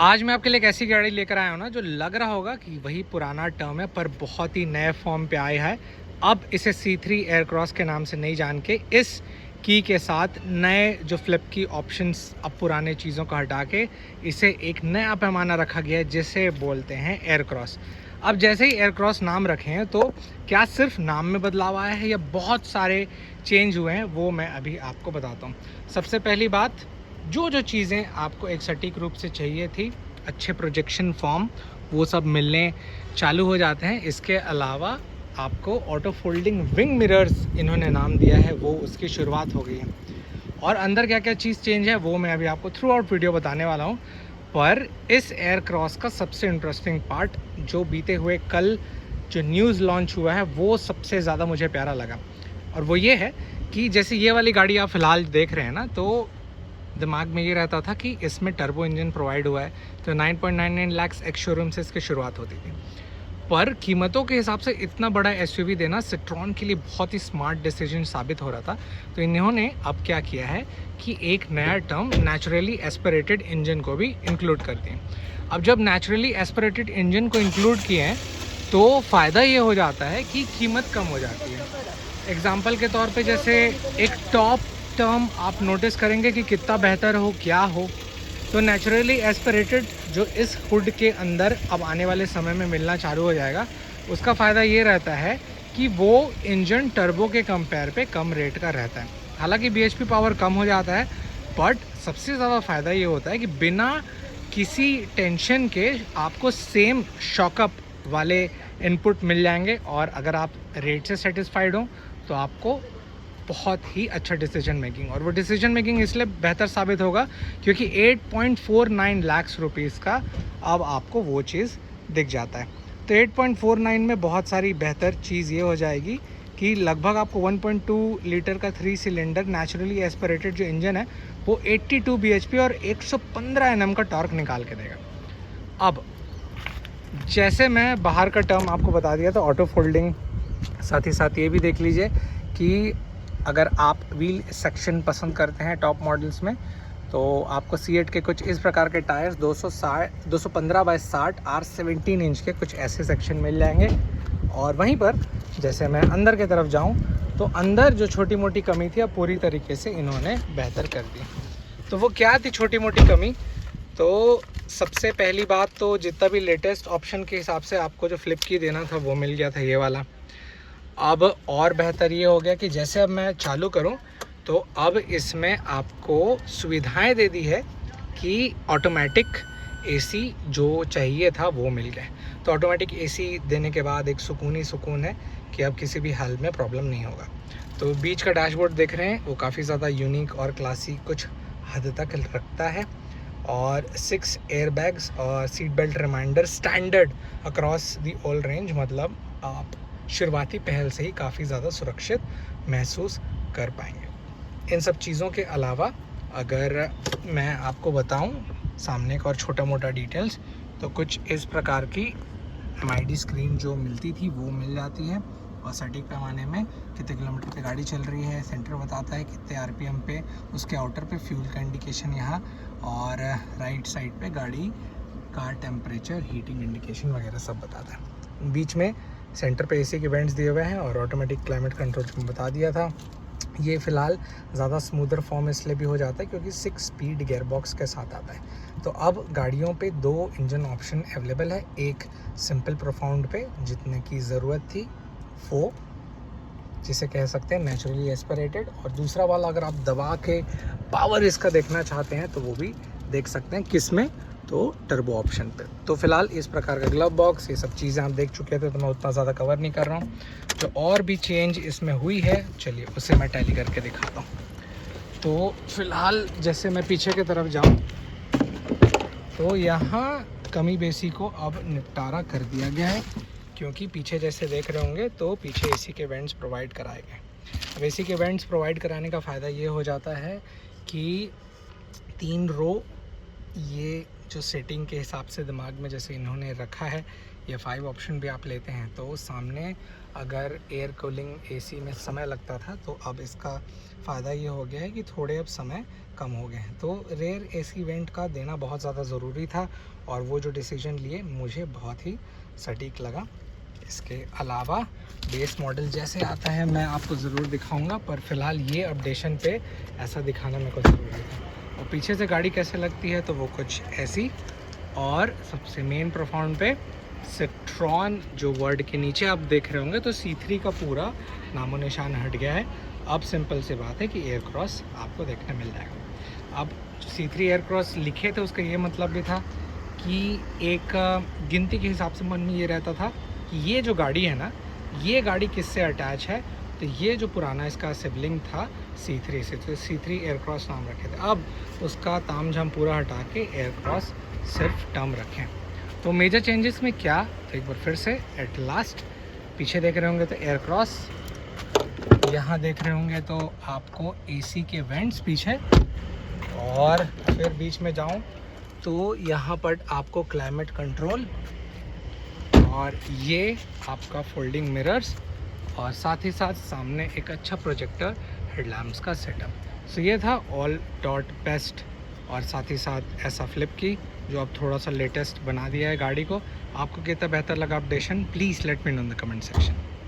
आज मैं आपके लिए एक ऐसी गाड़ी लेकर आया हूँ ना, जो लग रहा होगा कि वही पुराना टर्म है पर बहुत ही नए फॉर्म पे आया है। अब इसे C3 एयरक्रॉस के नाम से नहीं जान के इस की के साथ नए जो फ्लिप की ऑप्शंस, अब पुराने चीज़ों को हटा के इसे एक नया पैमाना रखा गया है जिसे बोलते हैं एयरक्रॉस। अब जैसे ही एयरक्रॉस नाम रखे हैं तो क्या सिर्फ नाम में बदलाव आया है या बहुत सारे चेंज हुए हैं, वो मैं अभी आपको बताता हूँ। सबसे पहली बात, जो चीज़ें आपको एक सटीक रूप से चाहिए थी, अच्छे प्रोजेक्शन फॉर्म, वो सब मिलने चालू हो जाते हैं। इसके अलावा आपको ऑटो फोल्डिंग विंग मिरर्स इन्होंने नाम दिया है, वो उसकी शुरुआत हो गई है। और अंदर क्या क्या चीज़ चेंज है वो मैं अभी आपको थ्रू आउट वीडियो बताने वाला हूँ। पर इस एयर क्रॉस का सबसे इंटरेस्टिंग पार्ट, जो बीते हुए कल जो न्यूज़ लॉन्च हुआ है, वो सबसे ज़्यादा मुझे प्यारा लगा। और वो ये है कि जैसे ये वाली गाड़ी आप फ़िलहाल देख रहे हैं ना, तो दिमाग में ये रहता था कि इसमें टर्बो इंजन प्रोवाइड हुआ है, तो 9.99 लाख एक्स शोरूम से इसकी शुरुआत होती थी। पर कीमतों के हिसाब से इतना बड़ा एसयूवी देना सिट्रॉन के लिए बहुत ही स्मार्ट डिसीजन साबित हो रहा था। तो इन्होंने अब क्या किया है कि एक नया टर्म नेचुरली एस्पिरेटेड इंजन को भी इंक्लूड कर दिए। अब जब नेचुरली एस्पिरेटेड इंजन को इंक्लूड किए हैं तो फ़ायदा ये हो जाता है कि कीमत कम हो जाती है। एग्जाम्पल के तौर पे जैसे एक टॉप टर्म आप नोटिस करेंगे कि कितना बेहतर हो, क्या हो, तो नेचुरली एस्पिरेटेड जो इस हुड के अंदर अब आने वाले समय में मिलना चालू हो जाएगा, उसका फ़ायदा ये रहता है कि वो इंजन टर्बो के कंपेयर पे कम रेट का रहता है। हालांकि बीएचपी पावर कम हो जाता है, बट सबसे ज़्यादा फ़ायदा ये होता है कि बिना किसी टेंशन के आपको सेम शॉकअप वाले इनपुट मिल जाएंगे। और अगर आप रेट से सेटिस्फाइड हो तो आपको बहुत ही अच्छा डिसीजन मेकिंग, और वो डिसीजन मेकिंग इसलिए बेहतर साबित होगा क्योंकि 8.49 लाख रुपीज़ का अब आपको वो चीज़ दिख जाता है। तो 8.49 में बहुत सारी बेहतर चीज़ ये हो जाएगी कि लगभग आपको 1.2 लीटर का 3 सिलेंडर नेचुरली एस्पिरेटेड जो इंजन है वो 82 bhp और 115 Nm का टॉर्क निकाल के देगा। अब जैसे मैं बाहर का टर्म आपको बता दिया था ऑटो फोल्डिंग, साथ ही साथ ये भी देख लीजिए कि अगर आप व्हील सेक्शन पसंद करते हैं टॉप मॉडल्स में, तो आपको C8 के कुछ इस प्रकार के टायर्स 215/60 R17 इंच के कुछ ऐसे सेक्शन मिल जाएंगे। और वहीं पर जैसे मैं अंदर की तरफ जाऊं तो अंदर जो छोटी मोटी कमी थी अब पूरी तरीके से इन्होंने बेहतर कर दी। तो वो क्या थी छोटी मोटी कमी? तो सबसे पहली बात तो जितना भी लेटेस्ट ऑप्शन के हिसाब से आपको जो फ्लिप की देना था वो मिल गया था, ये वाला। अब और बेहतर ये हो गया कि जैसे अब मैं चालू करूं तो अब इसमें आपको सुविधाएं दे दी है कि ऑटोमेटिक एसी जो चाहिए था वो मिल गया। तो ऑटोमेटिक एसी देने के बाद एक सुकून ही सुकून है कि अब किसी भी हाल में प्रॉब्लम नहीं होगा। तो बीच का डैशबोर्ड देख रहे हैं, वो काफ़ी ज़्यादा यूनिक और क्लासी कुछ हद तक रखता है। और 6 एयरबैग्स और seat belt reminder standard across the all range, मतलब आप शुरुआती पहल से ही काफ़ी ज़्यादा सुरक्षित महसूस कर पाएंगे। इन सब चीज़ों के अलावा अगर मैं आपको बताऊं सामने का और छोटा मोटा डिटेल्स, तो कुछ इस प्रकार की MID स्क्रीन जो मिलती थी वो मिल जाती है, और सटीक पैमाने में कितने किलोमीटर पे गाड़ी चल रही है, सेंटर बताता है कितने RPM पे, उसके आउटर पे फ्यूल का इंडिकेशन यहाँ, और राइट साइड पे गाड़ी का टेम्परेचर, हीटिंग इंडिकेशन वगैरह सब बताता है। बीच में सेंटर पे AC के वेंट्स दिए हुए हैं और ऑटोमेटिक क्लाइमेट कंट्रोल में बता दिया था। ये फ़िलहाल ज़्यादा स्मूदर फॉर्म इसलिए भी हो जाता है क्योंकि 6 स्पीड गियर बॉक्स के साथ आता है। तो अब गाड़ियों पे 2 इंजन ऑप्शन अवेलेबल है, एक सिंपल प्रोफाउंड पे जितने की ज़रूरत थी वो, जिसे कह सकते हैं नेचुरली एस्पिरेटेड, और दूसरा वाला अगर आप दबा के पावर इसका देखना चाहते हैं तो वो भी देख सकते हैं, किस में, तो टर्बो ऑप्शन पे। तो फिलहाल इस प्रकार का ग्लव बॉक्स, ये सब चीज़ें आप देख चुके थे तो मैं उतना ज़्यादा कवर नहीं कर रहा हूँ। जो और भी चेंज इसमें हुई है चलिए उसे मैं टैली करके दिखाता हूँ। तो फिलहाल जैसे मैं पीछे की तरफ जाऊँ तो यहाँ कमी बेसी को अब निपटारा कर दिया गया है, क्योंकि पीछे जैसे देख रहे होंगे तो पीछे AC के वेंट्स प्रोवाइड कराए गए। अब AC के वेंट्स प्रोवाइड कराने का फ़ायदा ये हो जाता है कि 3 रो, ये जो सेटिंग के हिसाब से दिमाग में जैसे इन्होंने रखा है ये 5 ऑप्शन भी आप लेते हैं तो सामने अगर एयर कूलिंग एसी में समय लगता था तो अब इसका फ़ायदा ये हो गया है कि थोड़े अब समय कम हो गए हैं। तो रेयर एसी वेंट का देना बहुत ज़्यादा ज़रूरी था और वो जो डिसीजन लिए मुझे बहुत ही सटीक लगा। इसके अलावा बेस मॉडल जैसे आता है मैं आपको ज़रूर दिखाऊंगा, पर फ़िलहाल ये अपडेशन पे ऐसा दिखाना मेरे को ज़रूरी था। और पीछे से गाड़ी कैसे लगती है तो वो कुछ ऐसी। और सबसे मेन प्रोफाउंड पे सिट्रॉन जो वर्ड के नीचे आप देख रहे होंगे तो C3 का पूरा नामो निशान हट गया है। अब सिंपल सी बात है कि एयर क्रॉस आपको देखने मिल जाएगा। अब C3 एयर क्रॉस लिखे थे उसका ये मतलब भी था कि एक गिनती के हिसाब से मन में ये रहता था कि ये जो गाड़ी है ना, ये गाड़ी किससे अटैच है, तो ये जो पुराना इसका सिबलिंग था C3 से, तो C3 एयर क्रॉस नाम रखे थे। अब उसका तामझाम पूरा हटा के एयर क्रॉस सिर्फ टर्म रखें। तो मेजर चेंजेस में क्या, तो एक बार फिर से एट लास्ट पीछे देख रहे होंगे तो एयर क्रॉस, यहाँ देख रहे होंगे तो आपको AC के वेंट्स पीछे, और फिर बीच में जाऊँ तो यहाँ पर आपको क्लाइमेट कंट्रोल, और ये आपका फोल्डिंग मिरर्स, और साथ ही साथ सामने एक अच्छा प्रोजेक्टर हेडलैम्प्स का सेटअप। सो ये था ऑल डॉट बेस्ट, और साथ ही साथ ऐसा फ्लिप की जो अब थोड़ा सा लेटेस्ट बना दिया है गाड़ी को। आपको कितना बेहतर लगा updation, please let me know in the comment section.